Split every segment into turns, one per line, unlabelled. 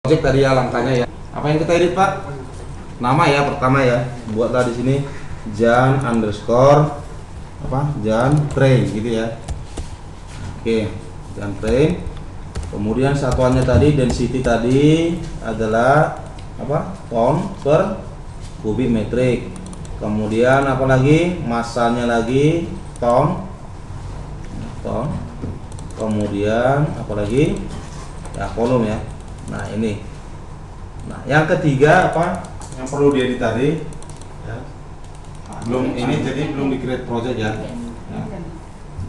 Project tadi ya langkahnya ya. Apa yang kita edit Pak? Nama ya pertama ya. Buatlah di sini Jan underscore apa? Jan train gitu ya. Oke, Jan train. Kemudian satuannya tadi density tadi adalah apa? Ton per kubik metrik. Kemudian apa lagi? Masanya lagi ton. Kemudian apa lagi? Ya kolom ya. Nah ini. Nah yang ketiga apa? Yang perlu diedit tadi ya. Belum ini jadi belum di create project ya.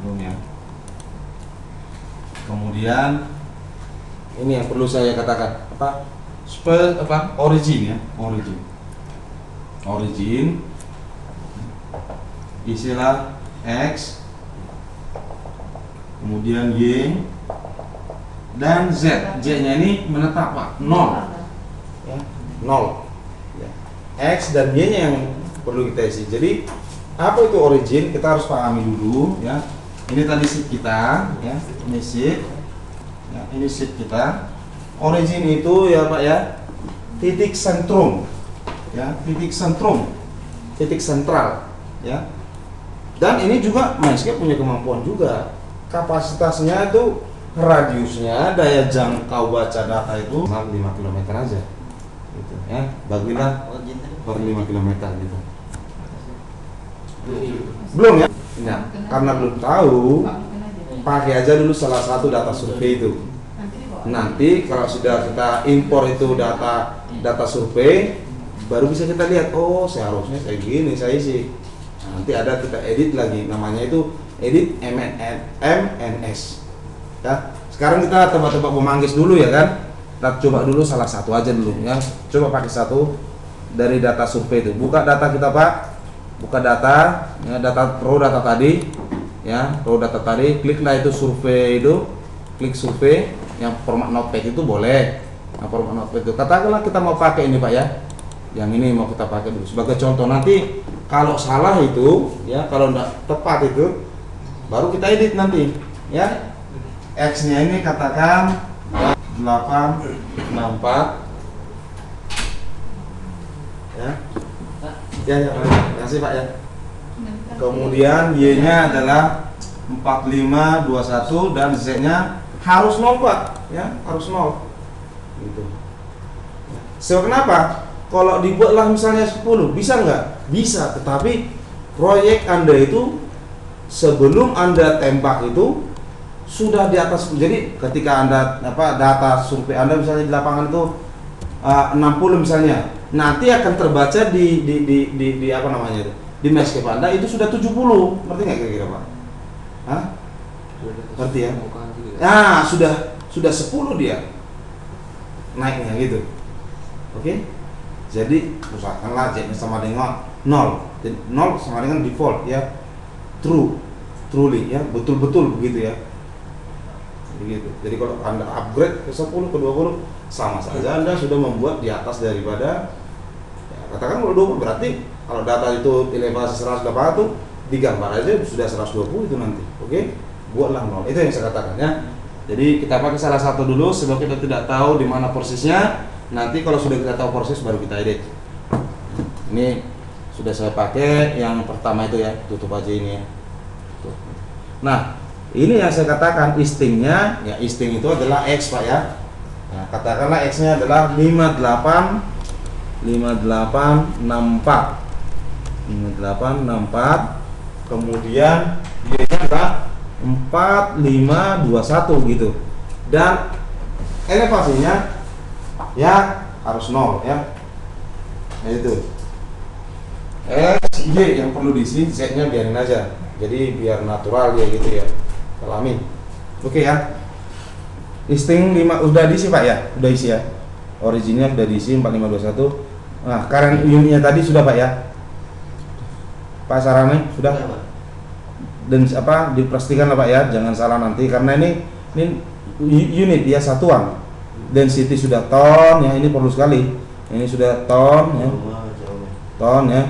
Belum ya. Kemudian ini yang perlu saya katakan apa? Origin ya, origin istilah X, kemudian Y dan Z. Z-nya ini menetap Pak, 0 ya, 0 ya. X dan Y-nya yang perlu kita isi. Jadi apa itu origin? Kita harus pahami dulu ya. Ini tadi sheet kita ya, ini sheet ya, ini sheet kita. Origin itu ya Pak ya, titik sentrum ya, titik sentrum, titik sentral ya. Dan ini juga Mindscape punya kemampuan juga, kapasitasnya itu, radiusnya, daya jangkau baca data itu 5 km aja gitu ya, bagilah per 5 km gitu. Belum ya? Nah, karena belum tahu, pakai aja dulu salah satu data survei itu. Nanti kalau sudah kita impor itu data survei, baru bisa kita lihat, oh seharusnya kayak gini saya isi. Nanti ada kita edit lagi, namanya itu edit MNS ya. Sekarang kita tebak-tebak pemanggis dulu ya kan. Kita coba dulu salah satu aja dulu ya. Coba pakai satu dari data survei itu. Buka data kita Pak. Buka data ya, raw data tadi ya, raw data tadi, kliklah itu survei itu, klik survei yang format notepad itu boleh. Nah, format notepad itu katakanlah kita mau pakai ini Pak ya, yang ini mau kita pakai dulu sebagai contoh. Nanti kalau salah itu ya, kalau tidak tepat itu baru kita edit nanti ya. X nya ini katakan 864 ya. Ya, terima kasih Pak ya. Kemudian Y nya adalah 4521 dan Z nya harus 0 Pak ya, harus 0 gitu. So kenapa? Kalau dibuatlah misalnya 10, bisa nggak? Bisa, tetapi proyek Anda itu sebelum Anda tembak itu sudah di atas. Jadi ketika Anda data survei Anda misalnya di lapangan itu 60 misalnya, nanti akan terbaca di apa namanya itu, di Mindscape Anda itu sudah 70. Ngerti nggak kira-kira Pak? Hah? Ngerti ya? Nah, sudah 10 dia naiknya gitu. Oke? Jadi usahakanlah Z-nya sama dengan 0. 0 sama dengan default ya. Truly ya, betul-betul begitu ya. Begitu. Jadi kalau Anda upgrade ke 10 ke 20 sama saja Anda sudah membuat di atas daripada ya, katakan kalau 20 berarti kalau data itu elevasi 180 digambar aja sudah 120 itu nanti. Oke? Buatlah 0. Itu yang saya katakan ya. Jadi kita pakai salah satu dulu sebab kita tidak tahu di mana persisnya. Nanti kalau sudah kita tahu proses baru kita edit. Ini sudah saya pakai yang pertama itu ya, tutup aja ini ya. Nah, ini yang saya katakan istingnya ya, isting itu adalah X Pak ya. Nah, katakanlah X-nya adalah 5864. Kemudian Y-nya adalah 4521 gitu. Dan elevasinya ya harus 0 ya. Nah, itu. X, Y yang perlu diisi, Z-nya biarin aja. Jadi biar natural dia gitu ya. Alami. Oke ya. Listing 5 udah diisi Pak ya? Udah isi ya. Originnya udah diisi 4521. Nah, current unitnya tadi sudah Pak ya? Pak Sarane sudah? Dan apa dipastikan lah Pak ya, jangan salah nanti karena ini unit ya, satuan. Density sudah ton ya, ini perlu sekali. Ini sudah ton ya. Ton ya.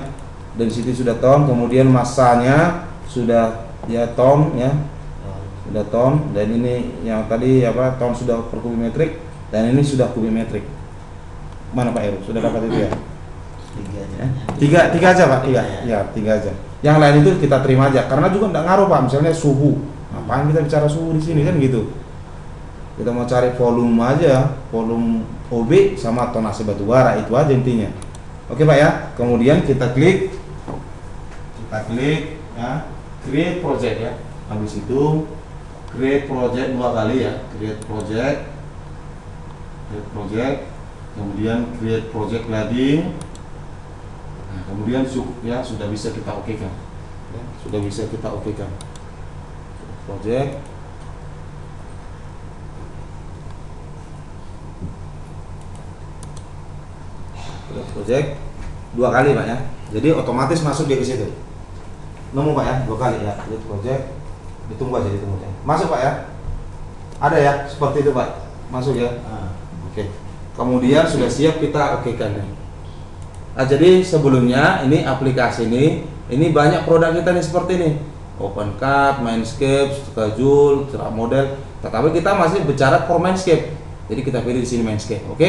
Density sudah ton, kemudian massanya sudah ya ton ya. Sudah ton, dan ini yang tadi apa ton sudah per kubik metrik dan ini sudah kubik metrik. Mana Pak Heru? Sudah dapat itu ya?
Tiga aja.
Tiga aja Pak, tiga aja. Yang lain itu kita terima aja, karena juga nggak ngaruh Pak. Misalnya suhu, ngapain kita bicara suhu di sini kan gitu. Kita mau cari volume aja, volume OB sama tonase batu bara, itu aja intinya. Oke Pak ya. Kemudian kita klik ya, create project ya. Habis itu create project 2 kali ya, create project, kemudian create project lagi. Nah, kemudian ya sudah bisa kita okekan. Ya, sudah bisa kita okekan. Project. Project 2 kali Pak ya. Jadi otomatis masuk dia ke situ. Nemu Pak ya, 2 kali ya. Create project. Ditunggu aja, ditunggu aja. Masuk Pak ya. Ada ya, seperti itu Pak. Masuk ya. Oke. Kemudian sudah siap kita okekan ya. Nah, jadi sebelumnya ini aplikasi ini banyak produk kita nih seperti ini. OpenCAD, Mindscape, Schedule, Cerah Model. Tetapi kita masih bicara for Mindscape. Jadi kita pilih di sini Mindscape, oke?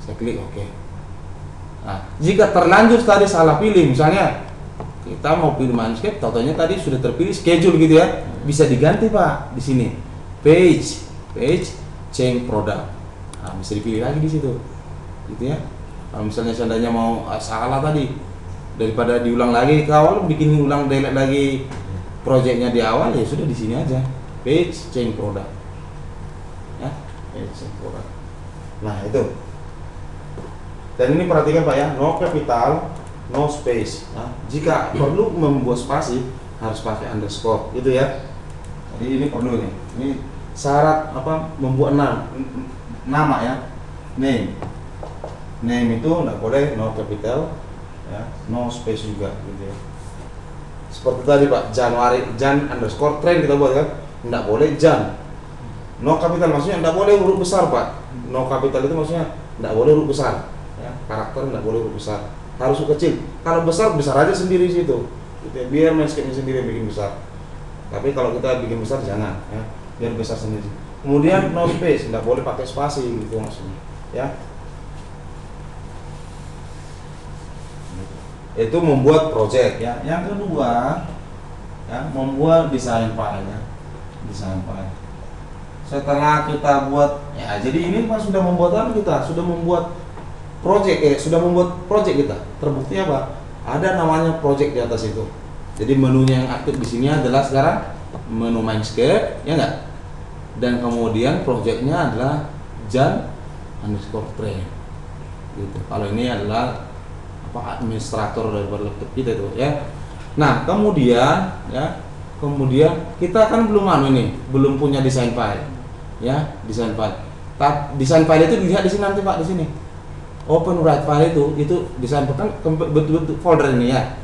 Saya klik oke. Nah, jika terlanjur tadi salah pilih, misalnya kita mau pilih Mindscape, totalnya tadi sudah terpilih Schedule gitu ya, bisa diganti Pak di sini. Page, change product. Nah, bisa dipilih lagi di situ, gitu ya. Kalau misalnya seandainya mau salah tadi, daripada diulang lagi ke awal, bikin ulang delete lagi projectnya di awal, ya sudah di sini aja. Page change product, ya, page change product. Nah itu. Dan ini perhatikan Pak ya, no capital, no space. Nah, jika perlu membuat spasi harus pakai underscore, gitu ya. Jadi ini perlu nih. Ini syarat apa? Membuat nama ya, name itu nggak boleh no capital ya, no space juga gitu ya. Seperti tadi Pak, Jan underscore train kita buat kan, nggak boleh Jan. No capital maksudnya nggak boleh huruf besar Pak. No capital itu maksudnya nggak boleh huruf besar ya, karakter nggak boleh huruf besar, harus huruf kecil. Kalau besar aja sendiri di situ gitu ya, biar Mindscape sendiri yang bikin besar. Tapi kalau kita bikin besar jangan ya, biar besar sendiri. Kemudian no space, nggak boleh pakai spasi gitu maksudnya ya. Itu membuat project ya. Yang kedua ya, membuat desain file ya. Desain file. Setelah kita buat ya, jadi ini Pak sudah membuat apa kita? Sudah membuat project sudah membuat project kita. Terbukti apa? Ada namanya project di atas itu. Jadi menunya yang aktif di sini adalah sekarang menu Mindscape, ya enggak? Dan kemudian projectnya adalah Jan underscore train. Gitu. Kalau ini adalah administrator daripada laptop kita itu ya. Nah kemudian kita kan belum punya desain file ya, desain file. Desain file itu dilihat di sini nanti Pak, di sini open write file itu desain kan betul-betul folder ini ya.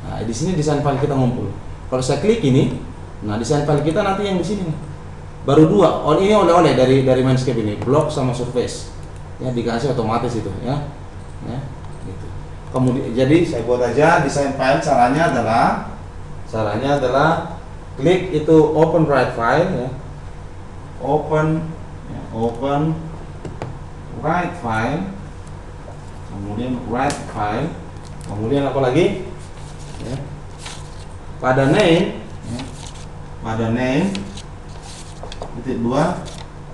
Nah di sini desain file kita ngumpul. Kalau saya klik ini, nah desain file kita nanti yang di sini nih. Baru 2. Ini oleh-oleh dari Mindscape ini, block sama surface ya, dikasih otomatis itu ya. Gitu. Kemudian jadi saya buat aja desain file. Caranya adalah klik itu open write file ya. Open write file. Kemudian write file. Kemudian apa lagi? Ya. Pada name titik 2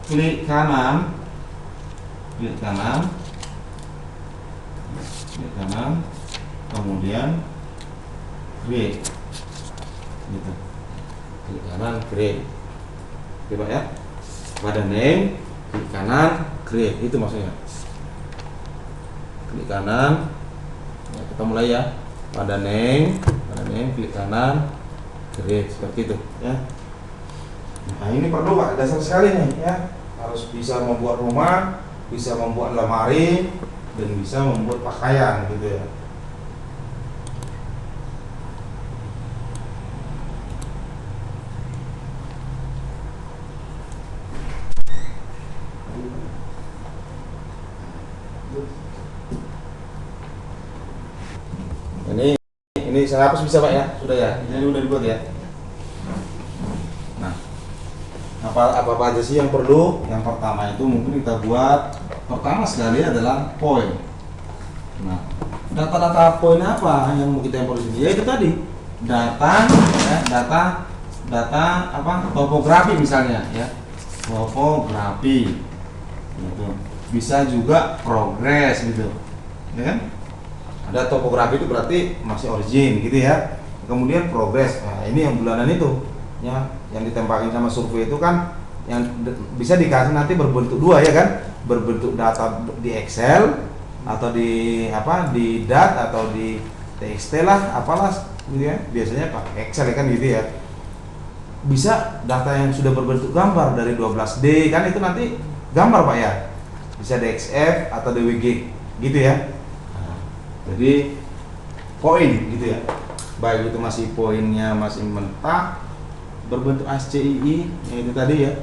klik kanan kemudian create gitu, klik kanan create, coba ya, pada name klik kanan create, itu maksudnya klik kanan ya, kita mulai ya, pada name klik kanan create, seperti itu ya. Nah ini perlu Pak, dasar sekali nih ya, harus bisa membuat rumah, bisa membuat lemari, dan bisa membuat pakaian gitu ya. Ini saya hapus bisa Pak ya, sudah ya, ini udah dibuat ya. Nah, apa aja sih yang perlu? Yang pertama itu mungkin kita buat pertama sekali adalah point. Nah, data-data poin apa yang mau kita import di sini? Ya itu tadi, data apa? Topografi misalnya, ya. Topografi. Gitu. Bisa juga progres gitu. Ya kan? Ada topografi itu berarti masih origin gitu ya. Kemudian progres. Nah, ini yang bulanan itu. Ya, yang ditembakin sama survei itu kan yang bisa dikasih nanti berbentuk dua ya kan? Berbentuk data di Excel atau di apa di DAT atau di TXT lah apalah gitu ya, biasanya pakai Excel ya kan gitu ya. Bisa data yang sudah berbentuk gambar dari 12D kan itu nanti gambar Pak ya, bisa DXF atau DWG gitu ya. Nah, jadi poin gitu ya, baik itu masih poinnya masih mentah berbentuk ASCII yang itu tadi ya,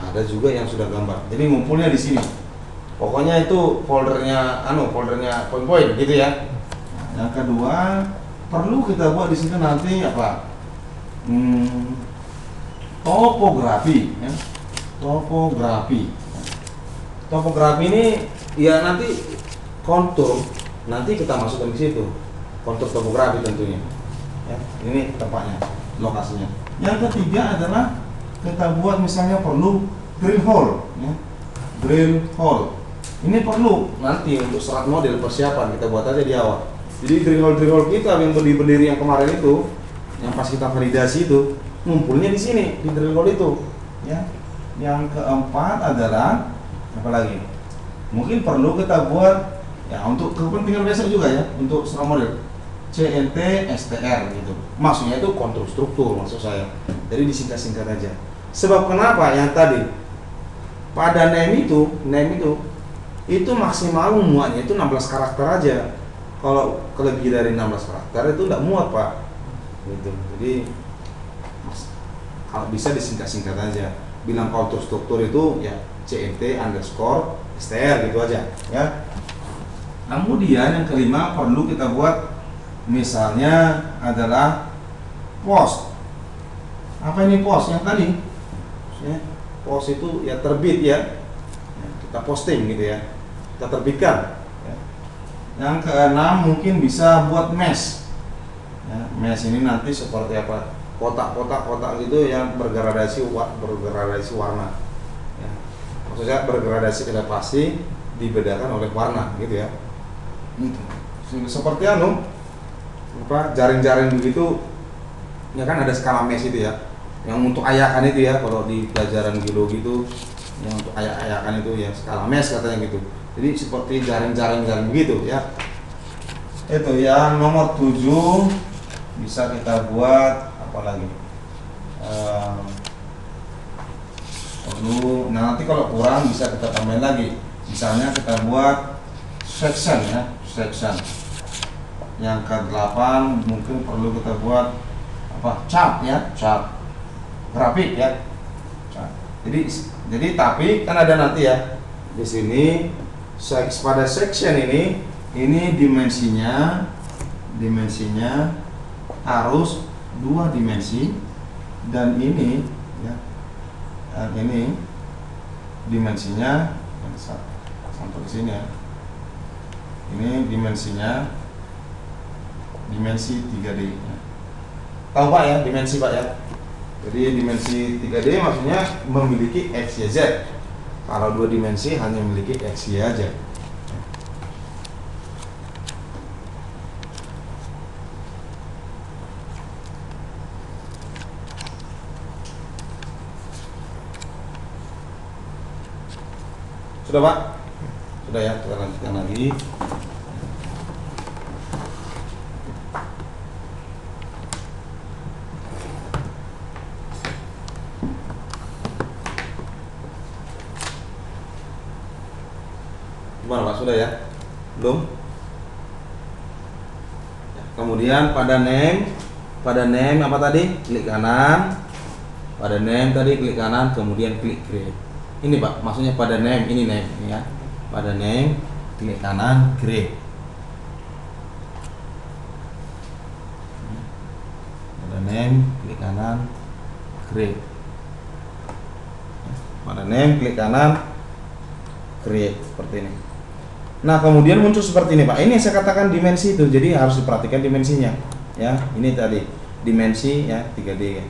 ada juga yang sudah gambar, jadi ngumpulnya di sini. Pokoknya itu foldernya poin-poin gitu ya. Nah, yang kedua perlu kita buat di sini nanti apa? Topografi ya. Topografi ini ya nanti kontur nanti kita masukkan di situ. Kontur topografi tentunya. Ya, ini tempatnya, lokasinya. Yang ketiga adalah kita buat misalnya perlu drill hole ya. Drill hole. Ini perlu nanti untuk serat model persiapan kita buat aja di awal. Jadi drill hole kita yang berdiri yang kemarin itu, yang pas kita validasi itu, ngumpulnya di sini di drill hole itu. Ya. Yang keempat adalah apa lagi? Mungkin perlu kita buat ya untuk kepentingan besok juga ya, untuk serat model CNT STR gitu. Maksudnya itu kontur struktur maksud saya. Jadi disingkat-singkat aja. Sebab kenapa yang tadi pada name itu maksimal muatnya itu 16 karakter aja. Kalau lebih dari 16 karakter itu tidak muat Pak. Gitu. Jadi kalau bisa disingkat-singkat aja. Bilang kontur struktur itu ya CNT underscore STR gitu aja. Ya. Kemudian yang kelima perlu kita buat misalnya adalah post. Apa ini post yang tadi? Ya, post itu ya terbit ya. Kita posting gitu ya. Kita terbitkan ya. Yang keenam mungkin bisa buat mesh ya, mesh ini nanti seperti apa, kotak gitu yang bergradasi warna ya. Maksudnya bergradasi elevasi dibedakan oleh warna gitu ya. Gitu. Seperti jaring-jaring begitu ya kan, ada skala mesh itu ya, yang untuk ayakan itu ya, kalau di pelajaran geologi itu yang untuk ayakan itu ya skala mesh katanya gitu. Jadi seperti jaring-jaring begitu ya. Itu yang nomor 7 bisa kita buat apa lagi? Nah nanti kalau kurang bisa kita tambahin lagi. Misalnya kita buat section ya, section. Yang ke-8 mungkin perlu kita buat apa? Chart ya, chart. Grafik ya. Chart. Jadi tapi kan ada nanti ya di sini pada section ini dimensinya harus 2 dimensi, dan ini ya, dan ini dimensinya sampai sini ya. Ini dimensinya dimensi 3D ya. Tahu Pak ya dimensi Pak ya. Jadi dimensi 3D maksudnya memiliki X, Y, Z. Kalau 2 dimensi hanya memiliki X, Y aja. Sudah Pak? Sudah ya, kita lanjutkan lagi. Gimana Pak? Sudah ya? Belum? Kemudian pada name apa tadi? Klik kanan. Pada name tadi klik kanan, kemudian klik create. Ini Pak, maksudnya pada name, ini ya. Pada name klik kanan, create. Pada name klik kanan, create. pada name, klik kanan, create seperti ini. Nah kemudian muncul seperti ini Pak. Ini yang saya katakan dimensi itu, jadi harus diperhatikan dimensinya. Ya, ini tadi dimensi ya 3D.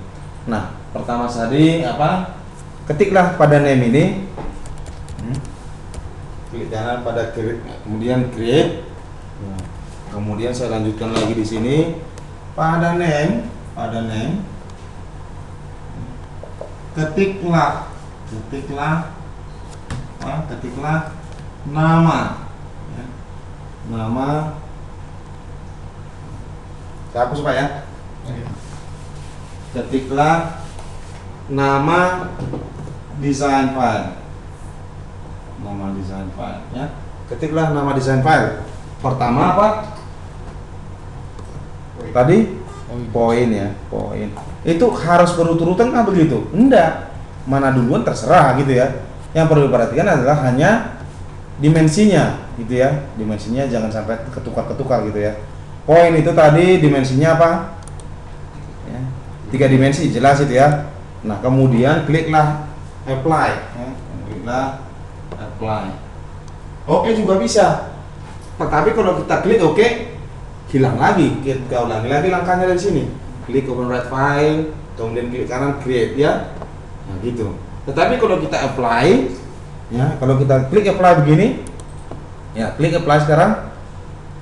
Nah pertama tadi apa? Ketiklah pada name ini, klik kanan pada create, kemudian create. Nah, kemudian saya lanjutkan lagi di sini pada name, ketiklah nama. Nama saya hapus Pak ya. Ketiklah nama design file. Nama design file ya. Ketiklah nama design file. Pertama apa? Tadi poin ya, poin. Itu harus berurut-urutan kan begitu? Enggak. Mana duluan terserah gitu ya. Yang perlu diperhatikan adalah hanya dimensinya gitu ya, dimensinya jangan sampai ketukar-ketukar gitu ya. Poin itu tadi dimensinya apa ya, 3 dimensi jelas itu ya. Nah kemudian kliklah apply ya. Kliklah apply. Oke juga bisa, tetapi kalau kita klik oke hilang lagi, kita ulangi lagi langkahnya dari sini, klik open write file, kemudian klik kanan create ya, nah gitu. Tetapi kalau kita apply ya, kalau kita klik apply begini ya, klik apply sekarang,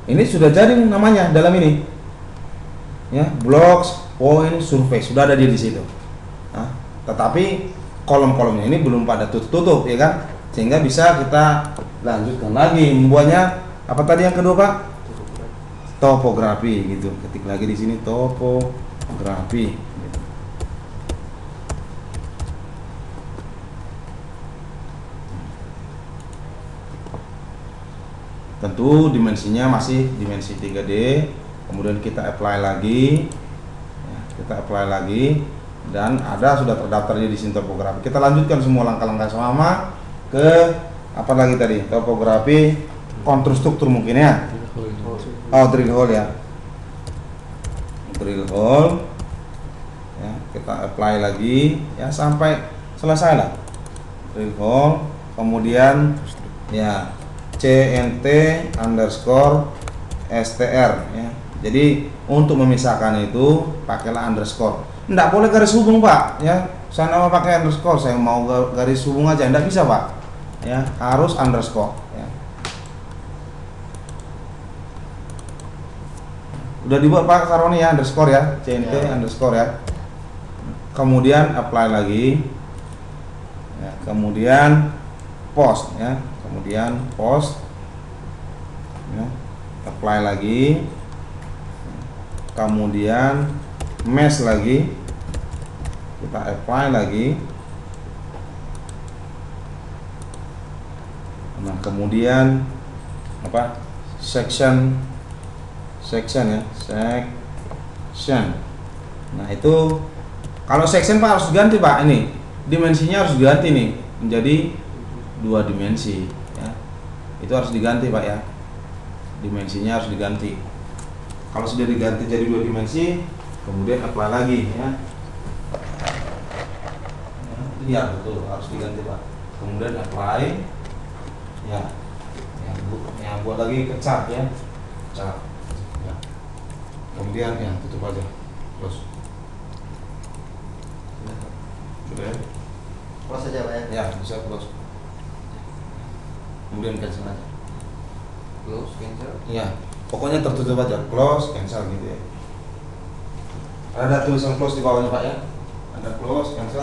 ini sudah jadi namanya dalam ini ya, blocks, point, survey sudah ada di situ. Nah, tetapi kolom-kolomnya ini belum pada tutup ya kan, sehingga bisa kita lanjutkan lagi membuatnya. Apa tadi yang kedua Pak? Topografi gitu. Ketik lagi di sini topografi gitu. Tentu dimensinya masih dimensi 3D. Kemudian kita apply lagi ya, kita apply lagi, dan ada sudah terdaftar di sini topografi. Kita lanjutkan semua langkah-langkah sama ke apa lagi tadi, topografi, kontur struktur mungkin ya. Oh, drill hole ya, drill hole ya, kita apply lagi ya sampai selesai lah drill hole. Kemudian ya CNT underscore STR ya. Jadi untuk memisahkan itu pakailah underscore. Enggak boleh garis hubung Pak ya. Saya mau pakai underscore, saya mau garis hubung aja enggak bisa Pak. Ya, harus underscore ya. Udah dibuat Pak Saroni ya, underscore ya, CNT ya. Underscore ya. Kemudian apply lagi ya, kemudian post ya, kemudian post ya, apply lagi, kemudian mesh lagi, kita apply lagi. Nah kemudian apa, section ya, section. Nah itu kalau section Pak harus ganti Pak, ini dimensinya harus diganti nih menjadi 2 dimensi ya. Itu harus diganti Pak ya, dimensinya harus diganti. Kalau sudah diganti jadi 2 dimensi, kemudian apply lagi ya. Iya betul, harus diganti Pak. Kemudian apply ya, yang buat lagi ke chart ya, chart ya. Kemudian ya tutup aja, close. Sudah ya,
Close aja Pak ya?
ya bisa close. Kemudian cancel aja.
Close, cancel.
Iya, pokoknya tertutup aja, close, cancel gitu ya. Ada tulisan close di bawahnya Pak ya. Ada close, cancel.